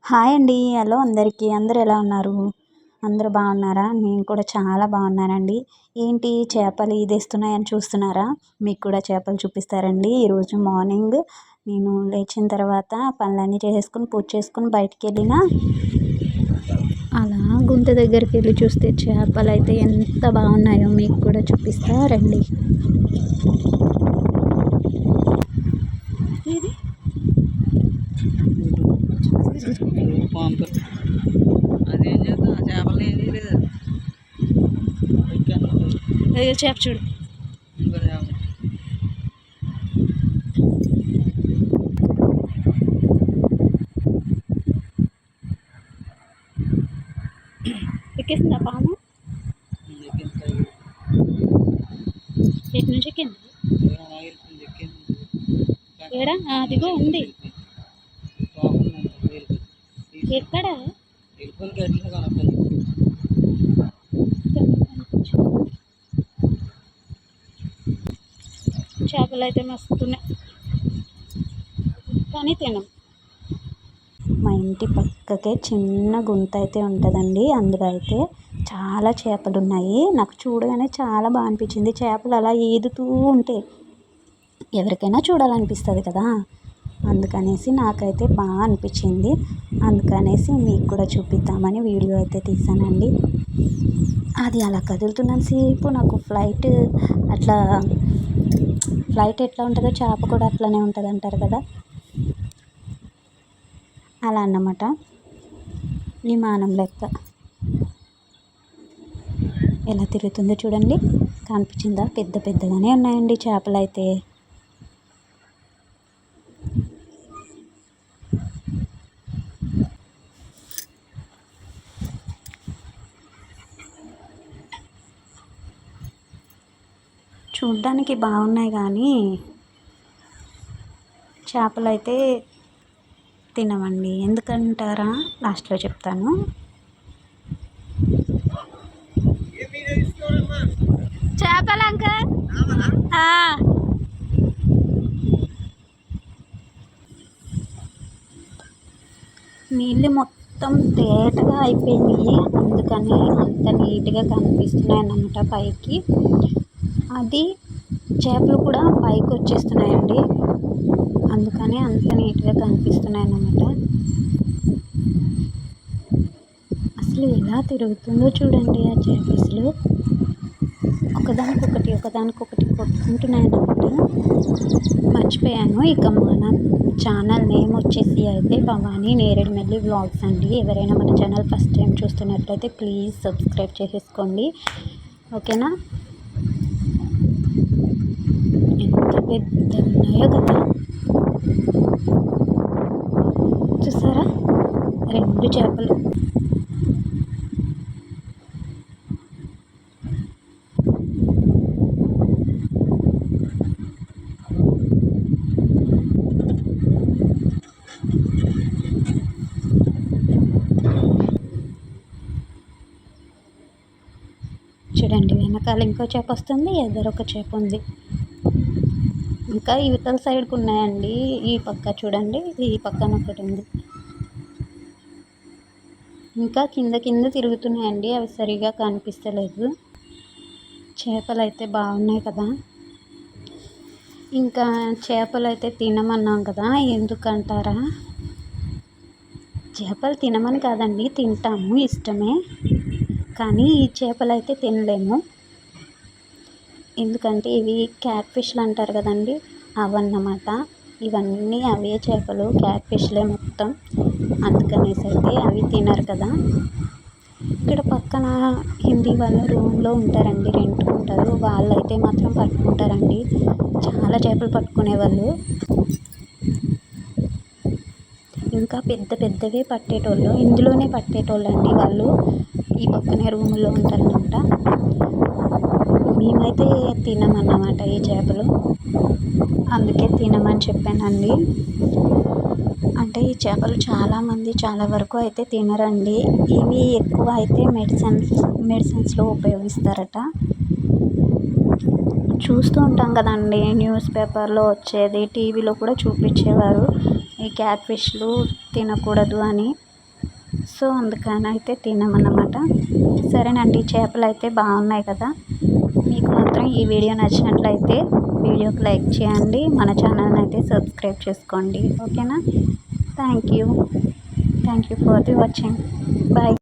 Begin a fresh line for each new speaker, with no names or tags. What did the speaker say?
Hi అండి. Hello అందరికీ. అందరూ ఎలా ఉన్నారు? అందరూ బాగున్నారా? నేను కూడా చాలా బాగున్నానండి. ఏంటి చేపలు ఈదేస్తున్నాయని చూస్తున్నారా? మీకు కూడా చేపలు చూపిస్తారండి. ఈరోజు మార్నింగ్ నేను లేచిన తర్వాత పనులన్నీ చేసేసుకొని పూజ చేసుకొని బయటికెళ్ళిన అలా గుంత దగ్గరికి వెళ్ళి చూస్తే చేపలు అయితే ఎంత బాగున్నాయో మీకు కూడా చూపిస్తా రండి. ఇది
అదేం చేద్దాం ఆ చేపలని ఏం చేయలేదు.
చేప చూడు.
ఇంకో చేప
ఎక్కేసిందా పాము? ఎటు నుంచి ఎక్కింది? ఏడా అదిగో ఉంది. ఎక్కడ? చేపలు అయితే మస్తున్నాయి కానీ తినం. మా ఇంటి పక్కకే చిన్న గుంత అయితే ఉంటుందండి. అందులో అయితే చాలా చేపలు ఉన్నాయి. నాకు చూడగానే చాలా బాగా అనిపించింది. చేపలు అలా ఈదుతూ ఉంటే ఎవరికైనా చూడాలనిపిస్తుంది కదా. అందుకనేసి నాకైతే బాగా అనిపించింది. అందుకనేసి మీకు కూడా చూపిద్దామని వీడియో అయితే తీసానండి. అది అలా కదులుతున్నంతసేపు నాకు ఫ్లైట్ ఎట్లా ఉంటుందో చేప కూడా అట్లనే ఉంటుంది అంటారు కదా, అలా అన్నమాట. విమానం లెక్క ఎలా తిరుగుతుందో చూడండి. కనిపించిందా? పెద్ద పెద్దగానే ఉన్నాయండి చేపలు అయితే. చూడ్డానికి బాగున్నాయి కానీ చేపలు అయితే తినమండి. ఎందుకంటారా? లాస్ట్లో చెప్తాను. చేపలు అంకల్ నీళ్ళు మొత్తం తేటగా అయిపోయినాయి. అందుకని అంత నీట్గా కనిపిస్తున్నాయి అన్నమాట పైకి. అది చేపలు కూడా పైకి వచ్చేస్తున్నాయండి. అందుకని అంత నీట్గా కనిపిస్తున్నాయి అన్నమాట. అసలు ఎలా తిరుగుతుందో చూడండి ఆ చేపలు. ఒకదానికొకటి కొట్టుకుంటున్నాయి అన్నమాట. మర్చిపోయాను. ఇక మన ఛానల్ నేమ్ వచ్చేసి అయితే భవానీ నేరేడుమెల్లి వ్లాగ్స్ అండి. ఎవరైనా మన ఛానల్ ఫస్ట్ టైం చూస్తున్నట్లయితే ప్లీజ్ సబ్స్క్రైబ్ చేసేసుకోండి, ఓకేనా. ఎంత పెద్దగా ఉన్నాయో కదా, చూసారా? 2 చేపలు. చూడండి, వెనకాల ఇంకో చేప వస్తుంది, ఎదురొక చేప ఉంది. ఇంకా యువతల సైడ్కి ఉన్నాయండి. ఈ పక్క చూడండి, ఈ పక్కన ఒకటి ఉంది. ఇంకా కింద కింద తిరుగుతున్నాయండి. అవి సరిగా కనిపిస్తలేదు. చేపలు అయితే బాగున్నాయి కదా. ఇంకా చేపలు అయితే తినమన్నాం కదా, ఎందుకంటారా? చేపలు తినమని కాదండి, తింటాము, ఇష్టమే. కానీ ఈ చేపలు అయితే తినలేము. ఎందుకంటే ఇవి క్యాట్ ఫిష్లు అంటారు కదండి, అవన్నమాట. ఇవన్నీ అవే చేపలు, క్యాట్ ఫిష్లే మొత్తం. అందుకనేసి అయితే అవి తినరు కదా. ఇక్కడ పక్కన హిందీ వాళ్ళు రూమ్లో ఉంటారండి, రెంట్కి ఉంటారు. వాళ్ళైతే మాత్రం పట్టుకుంటారండి, చాలా చేపలు పట్టుకునేవాళ్ళు. ఇంకా పెద్ద పెద్దవే పట్టేటోళ్ళు, ఇందులోనే పట్టేటోళ్ళు అండి వాళ్ళు. ఈ పక్కనే రూముల్లో ఉంటారనమాట. మేమైతే తినమన్నమాట ఈ చేపలు, అందుకే తినమని చెప్పానండి. అంటే ఈ చేపలు చాలామంది చాలా వరకు అయితే తినరండి. ఇవి ఎక్కువ అయితే మెడిసిన్స్లో ఉపయోగిస్తారట. చూస్తూ ఉంటాం కదండి, న్యూస్ పేపర్లో వచ్చేది, టీవీలో కూడా చూపించేవారు ఈ క్యాట్ ఫిష్లు తినకూడదు అని. సో అందుకని అయితే తినమన్నమాట. సరేనండి, చేపలు అయితే బాగున్నాయి కదా. మీకు మాత్రం ఈ వీడియో నచ్చినట్లయితే వీడియోకి లైక్ చేయండి, మన ఛానల్ని అయితే సబ్స్క్రైబ్ చేసుకోండి. ఓకేనా. Thank you for the watching. Bye.